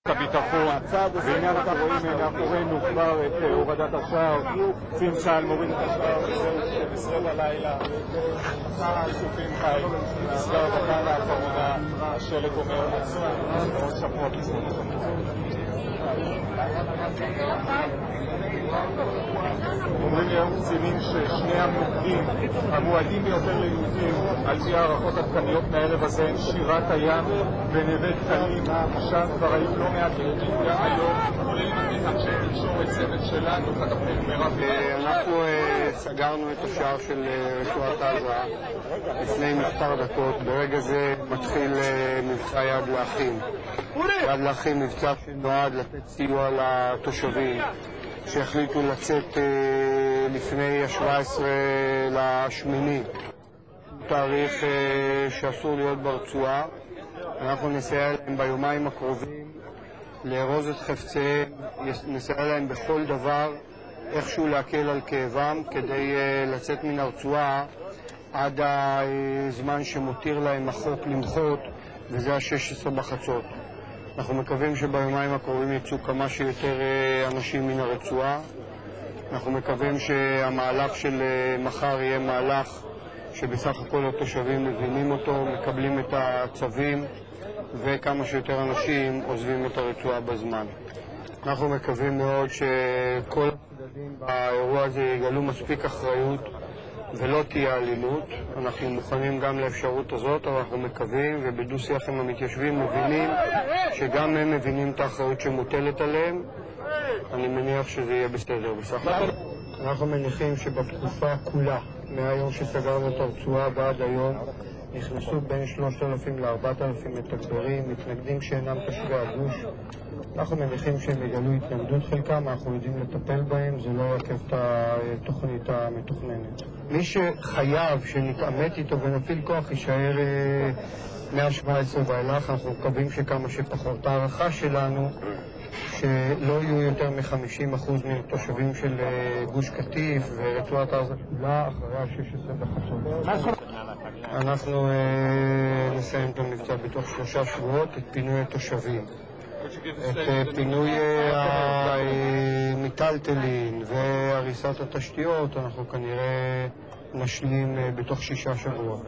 הביטחון, והנה אנחנו רואים מאחורינו כבר את הורדת השער, קצין צה"ל מוריד את השער, וזהו 12 בלילה, סופים חי, נסגר בקהל האחרונה, השלג אומר עצמה, עוד שבוע בזמן. אומרים לי היום קצינים ששני המוקדים המועדים ביותר ליהודים על פי הערכות עדכניות מהערב הזה הם שירת הים ונווה דקלים. שם כבר היו לא מעט יהודים היום, כולל עם אנשי תקשורת צוות שלנו. אנחנו סגרנו את השער של רצועת עזה לפני מספר דקות. ברגע זה מתחיל מבצע יד לאחים. יד לאחים מבצע שנועד לתת סיוע לתושבים שהחליטו לצאת לפני ה-17 לשמיני, תאריך שאסור להיות ברצועה. אנחנו נסייע להם ביומיים הקרובים לארוז את חפציהם, נסייע להם בכל דבר איכשהו להקל על כאבם כדי לצאת מן הרצועה עד הזמן שמותיר להם החוק למחות, וזה ה-16 בחצות. אנחנו מקווים שביומיים הקרובים יצאו כמה שיותר אנשים מן הרצועה. אנחנו מקווים שהמהלך של מחר יהיה מהלך שבסך הכל התושבים מבינים אותו, מקבלים את הצווים, וכמה שיותר אנשים עוזבים את הרצועה בזמן. אנחנו מקווים מאוד שכל הצדדים באירוע הזה יגלו מספיק אחריות ולא תהיה אלימות. אנחנו מוכנים גם לאפשרות הזאת, אבל אנחנו מקווים ובדו שיח עם המתיישבים מבינים שגם הם מבינים את האחריות שמוטלת עליהם. אני מניח שזה יהיה בסדר בסך הכל. אנחנו מניחים שבתקופה כולה, מהיום שסגרנו את הרצועה ועד היום, נכנסו בין 3,000 ל-4,000 מתגברים, מתנגדים שאינם תושבי הגוש. אנחנו מניחים שהם יגלו התנגדות חלקם, אנחנו יודעים לטפל בהם, זה לא יעכב את התוכנית המתוכננת. מי שחייב שנתעמת איתו ונפעיל כוח יישאר מה-17 ואילך. אנחנו מקווים שכמה שפחות. הערכה שלנו שלא יהיו יותר מ-50% מהתושבים של גוש קטיף ורצועת עזה כולה אחרי ה-16 בחצות. אנחנו נסיים את המבצע בתוך 3 שבועות, את פינוי התושבים, את פינוי המיטלטלין והריסת התשתיות אנחנו כנראה נשלים בתוך 6 שבועות.